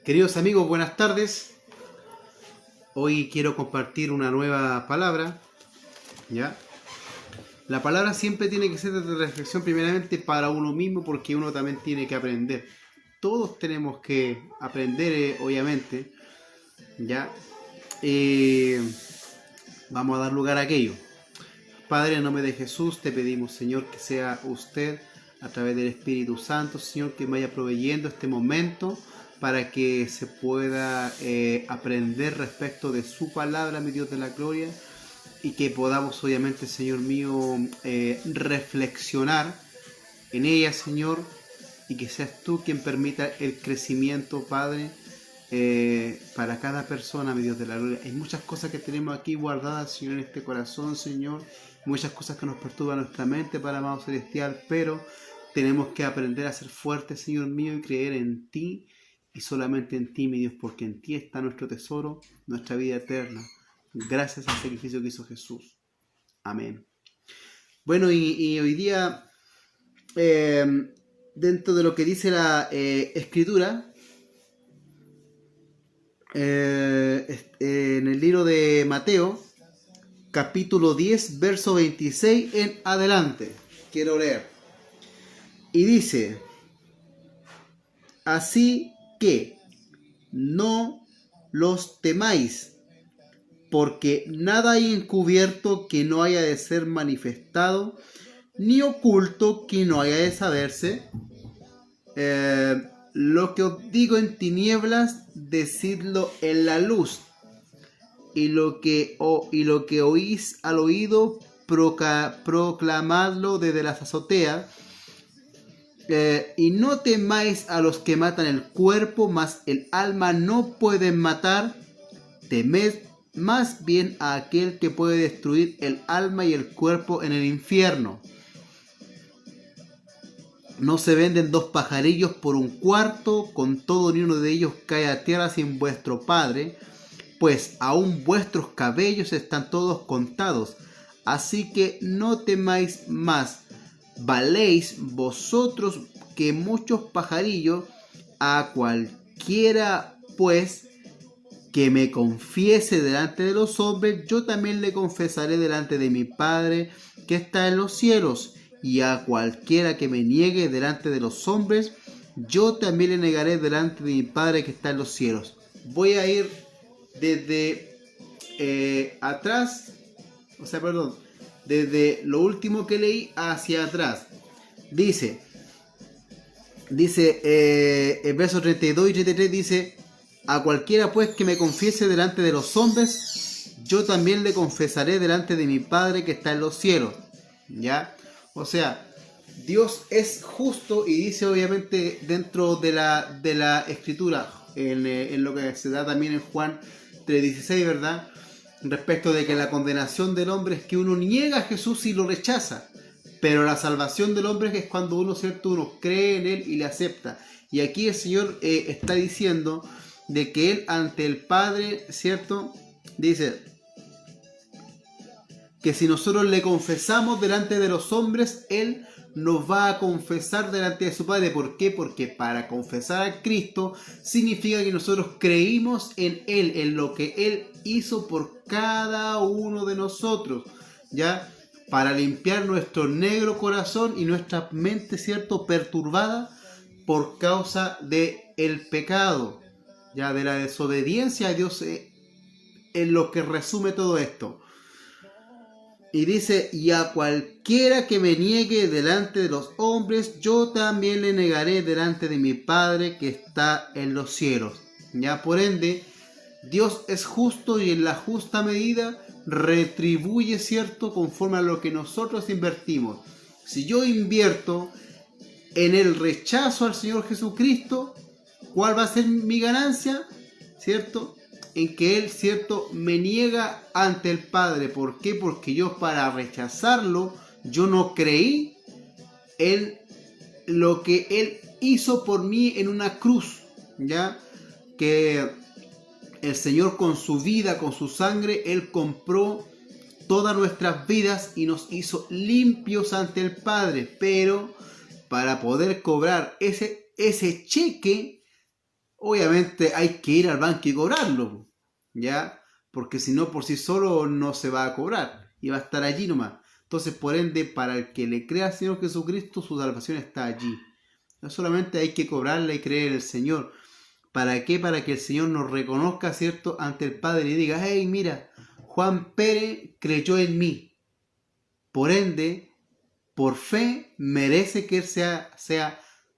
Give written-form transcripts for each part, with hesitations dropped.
Queridos amigos, buenas tardes. Hoy quiero compartir una nueva palabra, ¿ya? La palabra siempre tiene que ser de reflexión primeramente para uno mismo, porque uno también tiene que aprender. Todos tenemos que aprender, obviamente, ¿ya? Vamos a dar lugar a aquello. Padre, en nombre de Jesús, te pedimos, Señor, que sea usted, a través del Espíritu Santo, Señor, que vaya proveyendo este momento para que se pueda aprender respecto de su palabra, mi Dios de la gloria, y que podamos, obviamente, Señor mío, reflexionar en ella, Señor, y que seas tú quien permita el crecimiento, Padre, para cada persona, mi Dios de la gloria. Hay muchas cosas que tenemos aquí guardadas, Señor, en este corazón, Señor, muchas cosas que nos perturban nuestra mente, Padre amado celestial, pero tenemos que aprender a ser fuertes, Señor mío, y creer en ti, y solamente en ti, mi Dios, porque en ti está nuestro tesoro, nuestra vida eterna, gracias al sacrificio que hizo Jesús. Amén. Bueno, y hoy día, dentro de lo que dice la Escritura, en el libro de Mateo, capítulo 10, verso 26 en adelante, quiero leer. Y dice: así que no los temáis, porque nada hay encubierto que no haya de ser manifestado, ni oculto que no haya de saberse. Lo que os digo en tinieblas, decidlo en la luz, y lo que oís al oído, proclamadlo desde las azoteas. Y no temáis a los que matan el cuerpo, mas el alma no pueden matar. Temed más bien a aquel que puede destruir el alma y el cuerpo en el infierno. No se venden dos pajarillos por un cuarto, con todo ni uno de ellos cae a tierra sin vuestro Padre, pues aún vuestros cabellos están todos contados. Así que no temáis más, valéis vosotros que muchos pajarillos. A cualquiera pues que me confiese delante de los hombres, yo también le confesaré delante de mi Padre que está en los cielos. Y a cualquiera que me niegue delante de los hombres, yo también le negaré delante de mi Padre que está en los cielos. Voy a ir desde atrás, desde lo último que leí hacia atrás. Dice el verso 32 y 33 dice: a cualquiera pues que me confiese delante de los hombres, yo también le confesaré delante de mi Padre que está en los cielos. ¿Ya? O sea, Dios es justo, y dice obviamente dentro de la Escritura, en lo que se da también en Juan 3:16, ¿verdad? Respecto de que la condenación del hombre es que uno niega a Jesús y lo rechaza, pero la salvación del hombre es cuando uno, ¿cierto?, uno cree en él y le acepta. Y aquí el Señor está diciendo de que él ante el Padre, ¿cierto?, dice que si nosotros le confesamos delante de los hombres, él nos va a confesar delante de su Padre. ¿Por qué? Porque para confesar a Cristo significa que nosotros creímos en él, en lo que él hizo por cada uno de nosotros, ¿ya? Para limpiar nuestro negro corazón y nuestra mente, ¿cierto?, perturbada por causa del pecado, ya, de la desobediencia a Dios, en lo que resume todo esto. Y dice: y a cualquiera que me niegue delante de los hombres, yo también le negaré delante de mi Padre que está en los cielos. Ya, por ende, Dios es justo y en la justa medida retribuye, ¿cierto?, conforme a lo que nosotros invertimos. Si yo invierto en el rechazo al Señor Jesucristo, ¿cuál va a ser mi ganancia? ¿Cierto? En que Él, ¿cierto?, me niega ante el Padre. ¿Por qué? Porque yo, para rechazarlo, yo no creí en lo que Él hizo por mí en una cruz, ¿ya? Que el Señor, con su vida, con su sangre, Él compró todas nuestras vidas y nos hizo limpios ante el Padre. Pero para poder cobrar ese cheque, obviamente hay que ir al banco y cobrarlo, ¿ya? Porque si no, por sí solo no se va a cobrar y va a estar allí nomás. Entonces, por ende, para el que le crea al Señor Jesucristo, su salvación está allí. No solamente hay que cobrarla y creer en el Señor. ¿Para qué? Para que el Señor nos reconozca, ¿cierto?, ante el Padre y diga, hey, mira, Juan Pérez creyó en mí. Por ende, por fe, merece que él sea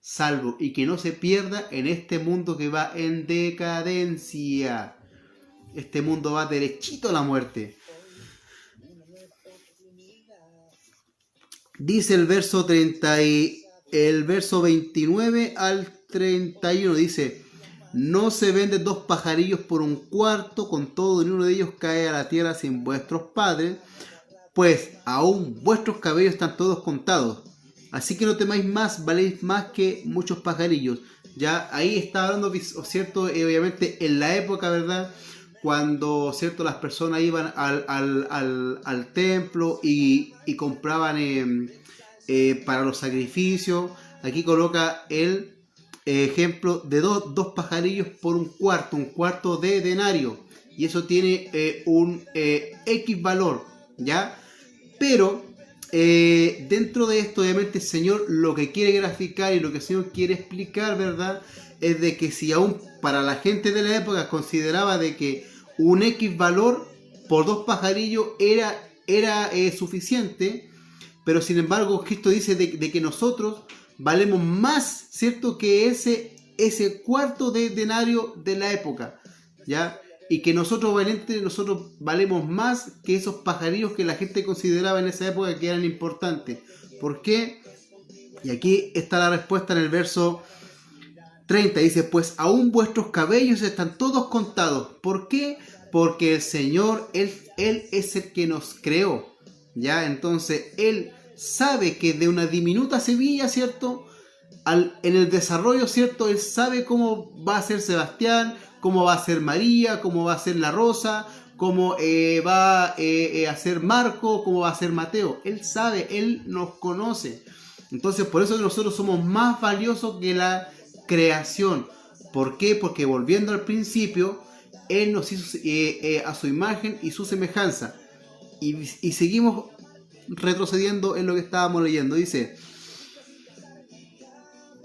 salvo y que no se pierda en este mundo que va en decadencia. Este mundo va derechito a la muerte. Dice el verso 30 y el verso 29 al 31, dice, no se venden dos pajarillos por un cuarto, con todo ni uno de ellos cae a la tierra sin vuestros padres, pues aún vuestros cabellos están todos contados. Así que no temáis más, valéis más que muchos pajarillos. Ya ahí está hablando, ¿cierto? Obviamente en la época, ¿verdad? Cuando, ¿cierto?, las personas iban al templo y compraban para los sacrificios. Aquí coloca el ejemplo de dos pajarillos por un cuarto de denario. Y eso tiene un X valor, ¿ya? Pero dentro de esto, obviamente, el Señor lo que quiere graficar y lo que el Señor quiere explicar, ¿verdad?, es de que si aún para la gente de la época consideraba de que un X valor por dos pajarillos era suficiente, pero sin embargo Cristo dice de que nosotros valemos más, ¿cierto?, que ese cuarto de denario de la época, ¿ya? Y que nosotros valemos más que esos pajarillos que la gente consideraba en esa época que eran importantes. ¿Por qué? Y aquí está la respuesta en el verso 30. Dice, pues aún vuestros cabellos están todos contados. ¿Por qué? Porque el Señor, Él es el que nos creó, ¿ya? Entonces, Él sabe que de una diminuta semilla, ¿cierto?, en el desarrollo, ¿cierto?, Él sabe cómo va a ser Sebastián, cómo va a ser María, cómo va a ser la Rosa, cómo va a ser Marco, cómo va a ser Mateo. Él sabe, Él nos conoce. Entonces, por eso nosotros somos más valiosos que la creación. ¿Por qué? Porque volviendo al principio, Él nos hizo a su imagen y su semejanza. Y seguimos retrocediendo en lo que estábamos leyendo.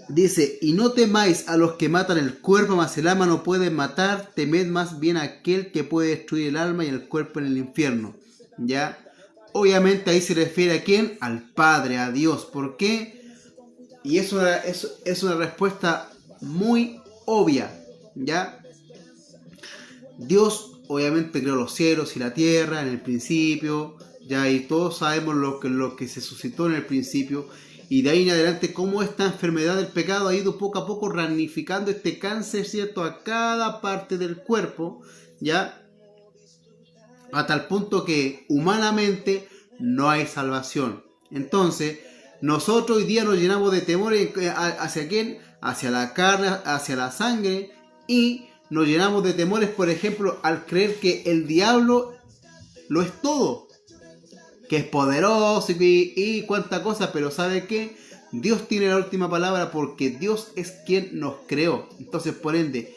Dice, y no temáis a los que matan el cuerpo, mas el alma no pueden matar, temed más bien a aquel que puede destruir el alma y el cuerpo en el infierno. ¿Ya? Obviamente ahí se refiere a quién, al Padre, a Dios. ¿Por qué? Y es una respuesta muy obvia, ¿ya? Dios obviamente creó los cielos y la tierra en el principio, ya, y todos sabemos lo que se suscitó en el principio, y de ahí en adelante cómo esta enfermedad del pecado ha ido poco a poco ramificando este cáncer, ¿cierto?, a cada parte del cuerpo, ¿ya? A tal punto que humanamente no hay salvación. Entonces, nosotros hoy día nos llenamos de temor hacia quién, hacia la carne, hacia la sangre, y nos llenamos de temores, por ejemplo, al creer que el diablo lo es todo, que es poderoso y cuánta cosa, pero ¿sabe qué? Dios tiene la última palabra porque Dios es quien nos creó. Entonces, por ende,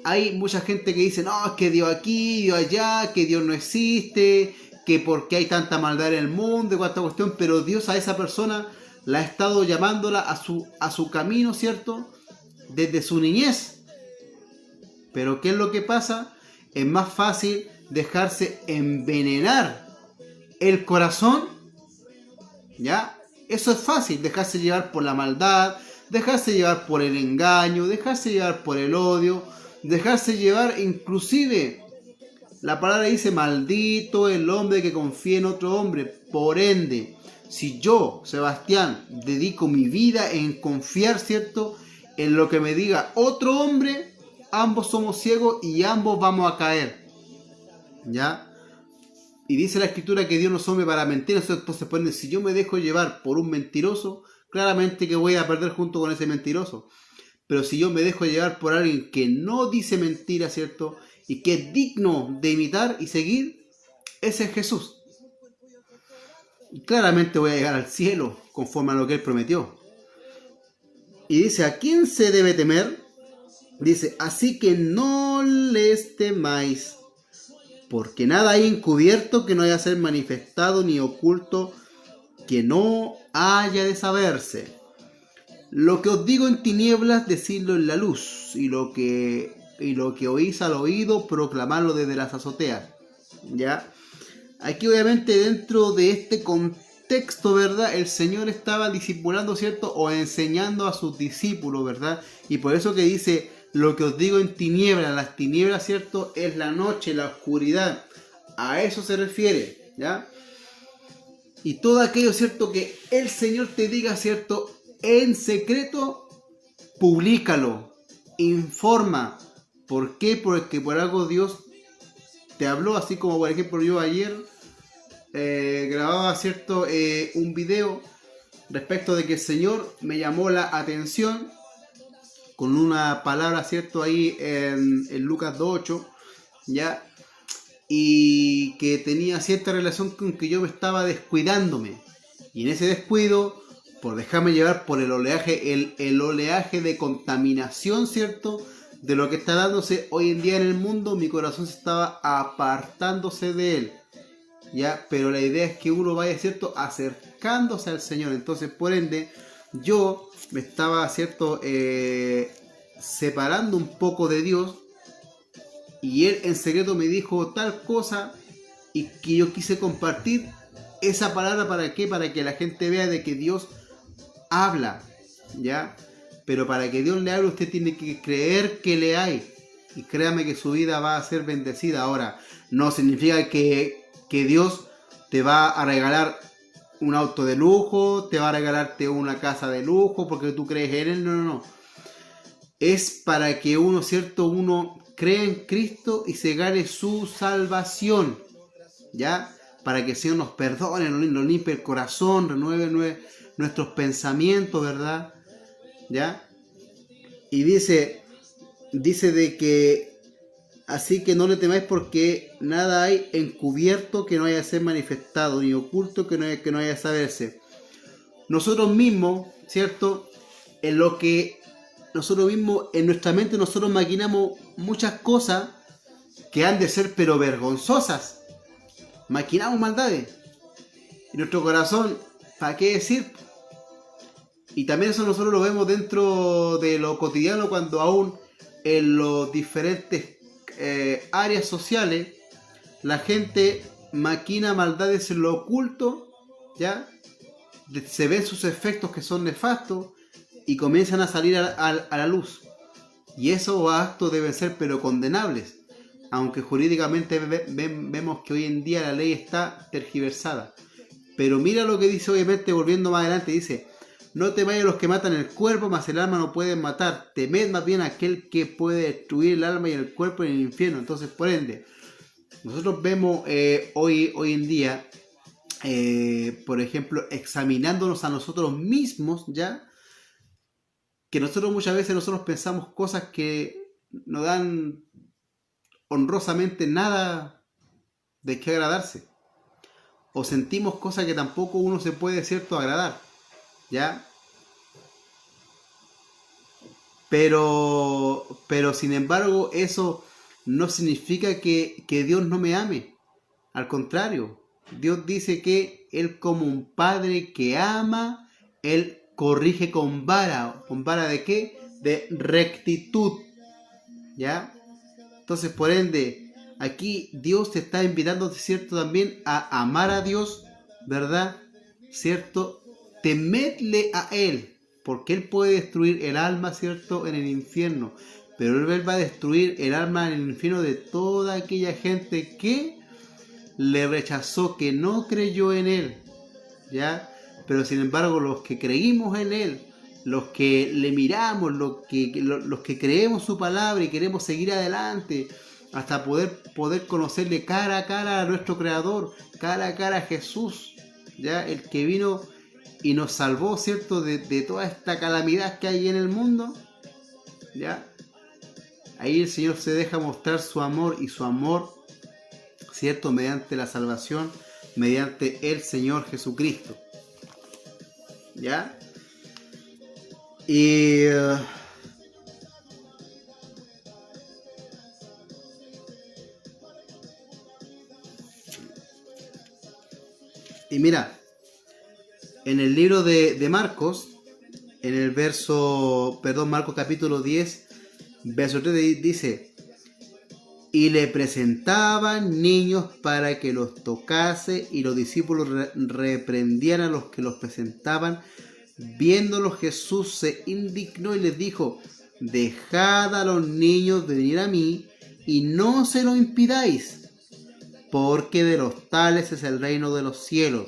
hay mucha gente que dice, no, es que Dios aquí, Dios allá, que Dios no existe, que porque hay tanta maldad en el mundo, cuánta cuestión, pero Dios a esa persona la ha estado llamándola a su camino, ¿cierto?, desde su niñez. Pero ¿qué es lo que pasa? Es más fácil dejarse envenenar el corazón, ¿ya? Eso es fácil, dejarse llevar por la maldad, dejarse llevar por el engaño, dejarse llevar por el odio, dejarse llevar, inclusive la palabra dice, maldito el hombre que confía en otro hombre. Por ende, si yo, Sebastián, dedico mi vida en confiar, ¿cierto?, en lo que me diga otro hombre, ambos somos ciegos y ambos vamos a caer, ¿ya? Y dice la escritura que Dios no es hombre para mentir. Entonces, pues, si yo me dejo llevar por un mentiroso, claramente que voy a perder junto con ese mentiroso. Pero si yo me dejo llevar por alguien que no dice mentira, ¿cierto?, y que es digno de imitar y seguir, ese es Jesús. Y claramente voy a llegar al cielo conforme a lo que Él prometió. Y dice, ¿a quién se debe temer? Dice, así que no les temáis, porque nada hay encubierto que no haya de ser manifestado, ni oculto que no haya de saberse. Lo que os digo en tinieblas, decidlo en la luz, y lo que oís al oído, proclamadlo desde las azoteas. ¿Ya? Aquí obviamente dentro de este contexto, ¿verdad? El Señor estaba discipulando, ¿cierto? O enseñando a sus discípulos, ¿verdad? Y por eso que dice, lo que os digo en tinieblas, las tinieblas, ¿cierto? Es la noche, la oscuridad. A eso se refiere, ¿ya? Y todo aquello, ¿cierto? Que el Señor te diga, ¿cierto? En secreto, públicalo, informa. ¿Por qué? Porque por algo Dios te habló, así como por ejemplo yo ayer grababa, ¿cierto? Un video respecto de que el Señor me llamó la atención con una palabra, ¿cierto? Ahí en Lucas 2:8, ¿ya? Y que tenía cierta relación con que yo me estaba descuidándome. Y en ese descuido, por dejarme llevar por el oleaje, el oleaje de contaminación, ¿cierto? De lo que está dándose hoy en día en el mundo, mi corazón se estaba apartándose de él. ¿Ya? Pero la idea es que uno vaya, ¿cierto? Acercándose al Señor. Entonces, por ende, yo me estaba, ¿cierto? Separando un poco de Dios. Y Él en secreto me dijo tal cosa y que yo quise compartir esa palabra. ¿Para qué? Para que la gente vea de que Dios habla, ¿ya? Pero para que Dios le hable, usted tiene que creer que le hay. Y créame que su vida va a ser bendecida. Ahora, no significa que Dios te va a regalar un auto de lujo, te va a regalarte una casa de lujo porque tú crees en Él. No, no, no. Es para que uno, ¿cierto? Uno crea en Cristo y se gane su salvación, ¿ya? Para que el Señor nos perdone, nos limpie el corazón, renueve nuestros pensamientos, ¿verdad? ¿Ya? Y dice de que así que no le temáis porque nada hay encubierto que no haya de ser manifestado, ni oculto que no haya de saberse. Nosotros mismos, ¿cierto? En lo que nosotros mismos, en nuestra mente, nosotros maquinamos muchas cosas que han de ser pero vergonzosas. Maquinamos maldades. Y nuestro corazón, ¿para qué decir? Y también eso nosotros lo vemos dentro de lo cotidiano cuando aún en los diferentes áreas sociales la gente maquina maldades en lo oculto, ¿ya? Se ven sus efectos que son nefastos y comienzan a salir a la luz. Y esos actos deben ser pero condenables, aunque jurídicamente vemos que hoy en día la ley está tergiversada. Pero mira lo que dice, obviamente, volviendo más adelante, dice, no temáis a los que matan el cuerpo, mas el alma no pueden matar. Temed más bien a aquel que puede destruir el alma y el cuerpo en el infierno. Entonces, por ende, nosotros vemos hoy en día, por ejemplo, examinándonos a nosotros mismos, ¿ya? Que nosotros muchas veces nosotros pensamos cosas que no dan honrosamente nada de qué agradarse. O sentimos cosas que tampoco uno se puede, ¿cierto?, agradar, ¿ya? Pero sin embargo, eso no significa que Dios no me ame. Al contrario, Dios dice que Él como un padre que ama, Él corrige con vara. ¿Con vara de qué? De rectitud, ¿ya? Entonces, por ende, aquí Dios te está invitando, ¿cierto?, también a amar a Dios, ¿verdad? ¿Cierto? Temedle a Él, porque Él puede destruir el alma, ¿cierto?, en el infierno. Pero Él va a destruir el alma en el infierno de toda aquella gente que le rechazó, que no creyó en Él, ¿ya? Pero sin embargo, los que creímos en Él, los que le miramos, los que creemos su palabra y queremos seguir adelante hasta poder conocerle cara a cara a nuestro Creador, cara a cara a Jesús, ¿ya? El que vino y nos salvó, ¿cierto?, de toda esta calamidad que hay en el mundo, ¿ya? Ahí el Señor se deja mostrar su amor, y su amor, ¿cierto?, mediante la salvación, mediante el Señor Jesucristo, ¿ya? Y Y mira, en el libro de Marcos, en el Marcos capítulo 10, verso 3 dice: y le presentaban niños para que los tocase, y los discípulos reprendían a los que los presentaban. Viéndolos, Jesús se indignó y les dijo: dejad a los niños venir a mí, y no se lo impidáis, porque de los tales es el reino de los cielos.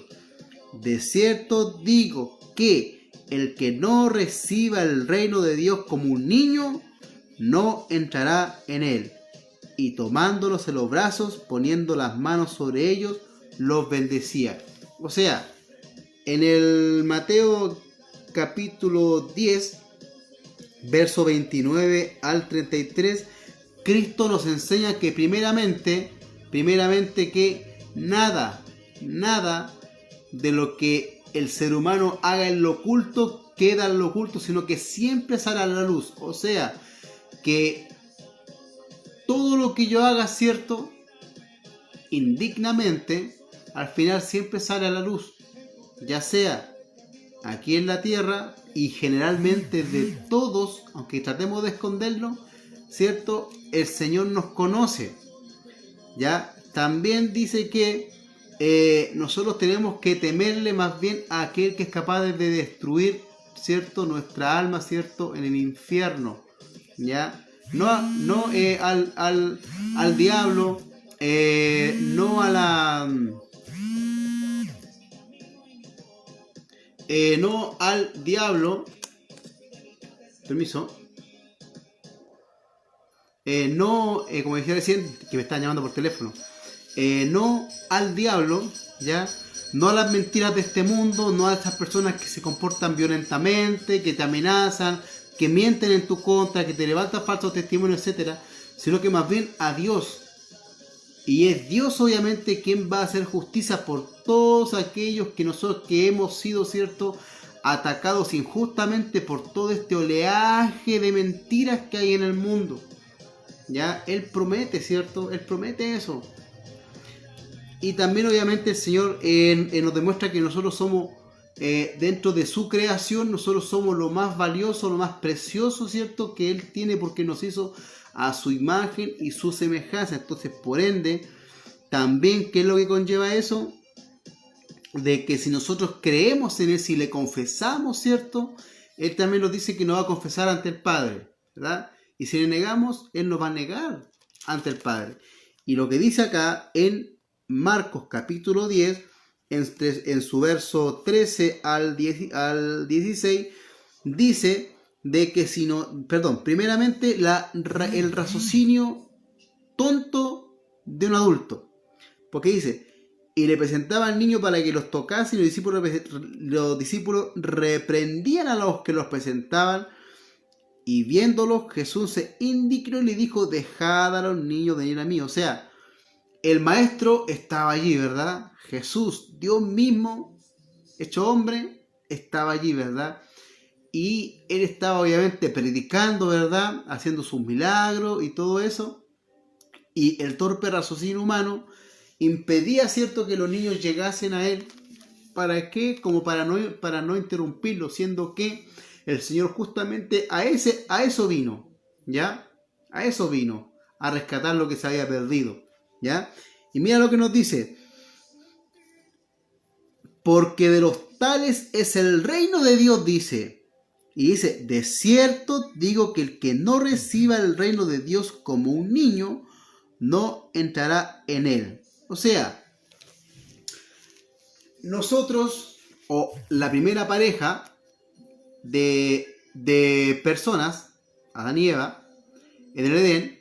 De cierto digo que el que no reciba el reino de Dios como un niño, no entrará en él. Y tomándolos en los brazos, poniendo las manos sobre ellos, los bendecía. O sea, en el Mateo capítulo 10, verso 29 al 33, Cristo nos enseña que primeramente que nada de lo que el ser humano haga en lo oculto queda en lo oculto, sino que siempre sale a la luz. O sea, que todo lo que yo haga, cierto, indignamente, al final siempre sale a la luz, ya sea aquí en la tierra, y generalmente de todos, aunque tratemos de esconderlo, cierto, el Señor nos conoce. Ya también dice que nosotros tenemos que temerle más bien a aquel que es capaz de destruir, cierto, nuestra alma, cierto, en el infierno, ya. No al diablo, no a la no al diablo, permiso, no, como decía recién, que me estaban llamando por teléfono, no al diablo, ya, no a las mentiras de este mundo, no a esas personas que se comportan violentamente, que te amenazan, que mienten en tu contra, que te levantan falsos testimonios, etcétera, sino que más bien a Dios. Y es Dios obviamente quien va a hacer justicia por todos aquellos que nosotros que hemos sido, cierto, atacados injustamente por todo este oleaje de mentiras que hay en el mundo. Ya, Él promete, cierto, Él promete eso. Y también obviamente el Señor nos demuestra que nosotros somos, dentro de su creación, nosotros somos lo más valioso, lo más precioso, ¿cierto?, que Él tiene, porque nos hizo a su imagen y su semejanza. Entonces, por ende, también, ¿qué es lo que conlleva eso? De que si nosotros creemos en Él, si le confesamos, ¿cierto?, Él también nos dice que nos va a confesar ante el Padre, ¿verdad? Y si le negamos, Él nos va a negar ante el Padre. Y lo que dice acá en Marcos capítulo 10, en su verso 13 al 16, dice de que si no, primeramente el raciocinio tonto de un adulto, porque dice: y le presentaba al niño para que los tocase, y los discípulos reprendían a los que los presentaban. Y viéndolos, Jesús se indignó y le dijo: dejad a los niños venir a mí. O sea, el maestro estaba allí, ¿verdad? Jesús, Dios mismo, hecho hombre, estaba allí, ¿verdad? Y Él estaba obviamente predicando, ¿verdad?, haciendo sus milagros y todo eso. Y el torpe raciocinio humano impedía, ¿cierto?, que los niños llegasen a Él. ¿Para qué? Como para no interrumpirlo, siendo que el Señor justamente a eso vino, ¿ya? A eso vino, a rescatar lo que se había perdido, ¿ya? Y mira lo que nos dice: porque de los tales es el reino de Dios, dice. Y dice: de cierto digo que el que no reciba el reino de Dios como un niño, no entrará en él. O sea, nosotros, o la primera pareja de personas, Adán y Eva, en el Edén,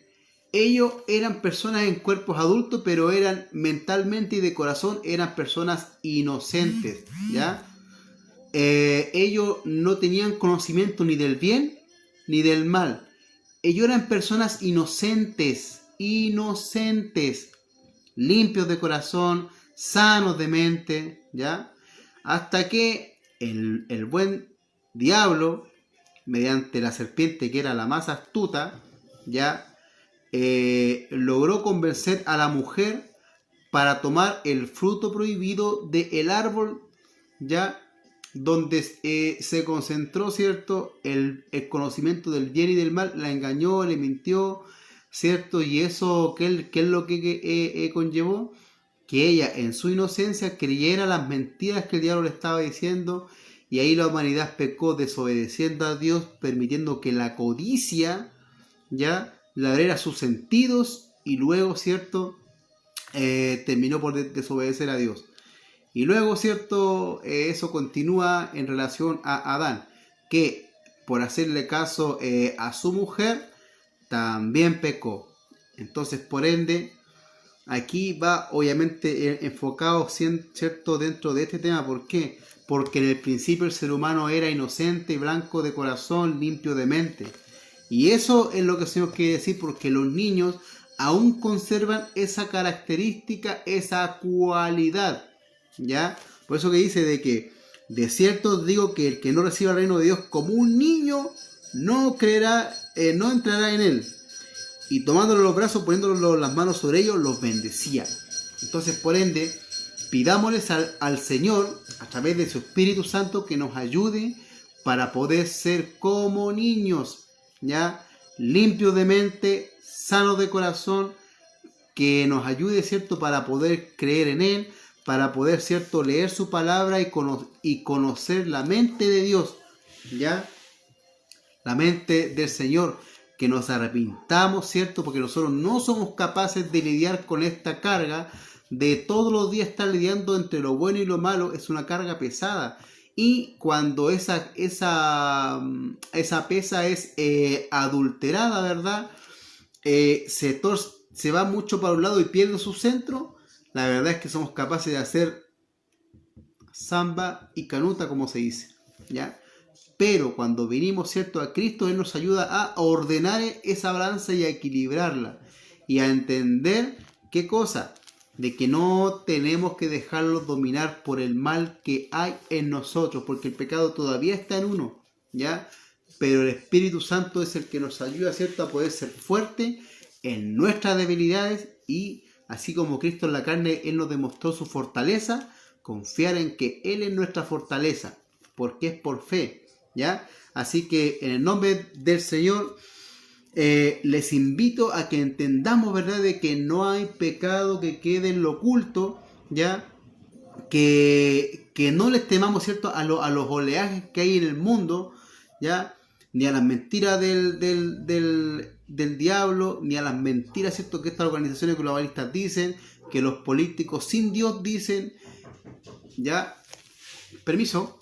ellos eran personas en cuerpos adultos, pero eran mentalmente y de corazón, eran personas inocentes, ¿ya? Ellos no tenían conocimiento ni del bien ni del mal. Ellos eran personas inocentes, limpios de corazón, sanos de mente, ¿ya? Hasta que el buen diablo, mediante la serpiente, que era la más astuta, ¿ya?, logró convencer a la mujer para tomar el fruto prohibido del árbol, ya, donde se concentró, ¿cierto?, el conocimiento del bien y del mal. La engañó, le mintió, ¿cierto? Y eso, ¿qué es lo que conllevó? Que ella, en su inocencia, creyera las mentiras que el diablo le estaba diciendo, y ahí la humanidad pecó desobedeciendo a Dios, permitiendo que la codicia, ya, le abriera sus sentidos, y luego, ¿cierto?, terminó por desobedecer a Dios. Y luego, ¿cierto?, eso continúa en relación a Adán, que por hacerle caso a su mujer, también pecó. Entonces, por ende, aquí va obviamente enfocado, ¿cierto?, dentro de este tema. ¿Por qué? Porque en el principio el ser humano era inocente, blanco de corazón, limpio de mente. Y eso es lo que el Señor quiere decir, porque los niños aún conservan esa característica, esa cualidad, ¿ya? Por eso que dice de que, de cierto digo que el que no reciba el reino de Dios como un niño, no creerá, no entrará en él. Y tomándole los brazos, poniéndole las manos sobre ellos, los bendecía. Entonces, por ende, pidámosles al Señor, a través de su Espíritu Santo, que nos ayude para poder ser como niños, ¿ya? Limpios de mente, sanos de corazón, que nos ayude, ¿cierto?, para poder creer en Él, para poder, ¿cierto?, leer su palabra y conocer la mente de Dios, ¿ya? La mente del Señor, que nos arrepintamos, ¿cierto?, porque nosotros no somos capaces de lidiar con esta carga de todos los días estar lidiando entre lo bueno y lo malo. Es una carga pesada, y cuando esa pesa es adulterada, ¿verdad?, se va mucho para un lado y pierde su centro. La verdad es que somos capaces de hacer samba y canuta, como se dice, ¿ya? Pero cuando venimos, ¿cierto?, a Cristo, Él nos ayuda a ordenar esa balanza y a equilibrarla, y a entender, ¿qué cosa? De que no tenemos que dejarlos dominar por el mal que hay en nosotros, porque el pecado todavía está en uno, ¿ya? Pero el Espíritu Santo es el que nos ayuda, ¿cierto?, a poder ser fuerte en nuestras debilidades, y así como Cristo en la carne, Él nos demostró su fortaleza, confiar en que Él es nuestra fortaleza, porque es por fe, ¿ya? Así que en el nombre del Señor, les invito a que entendamos, ¿verdad?, de que no hay pecado que quede en lo oculto, ¿ya? Que no les temamos, ¿cierto?, a los oleajes que hay en el mundo, ¿ya? Ni a las mentiras del diablo, ni a las mentiras, ¿cierto?, que estas organizaciones globalistas dicen, que los políticos sin Dios dicen, ¿ya? Permiso.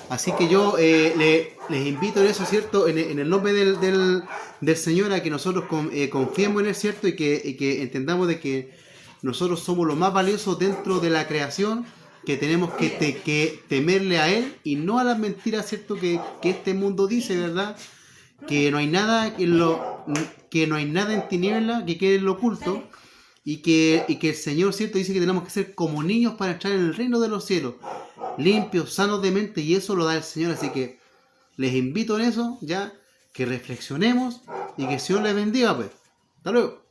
Así que yo les invito en eso, ¿cierto?, en el nombre del Señor, a que nosotros confiemos en Él, ¿cierto?, y que entendamos de que nosotros somos los más valiosos dentro de la creación, que tenemos que temerle a Él y no a las mentiras, ¿cierto?, que este mundo dice, ¿verdad?, que no hay nada que no hay nada en tiniebla que quede en lo oculto, y que el Señor, ¿cierto?, dice que tenemos que ser como niños para entrar en el reino de los cielos, limpios, sanos de mente, y eso lo da el Señor. Así que les invito en eso, ya, que reflexionemos y que el Señor les bendiga, pues. Hasta luego.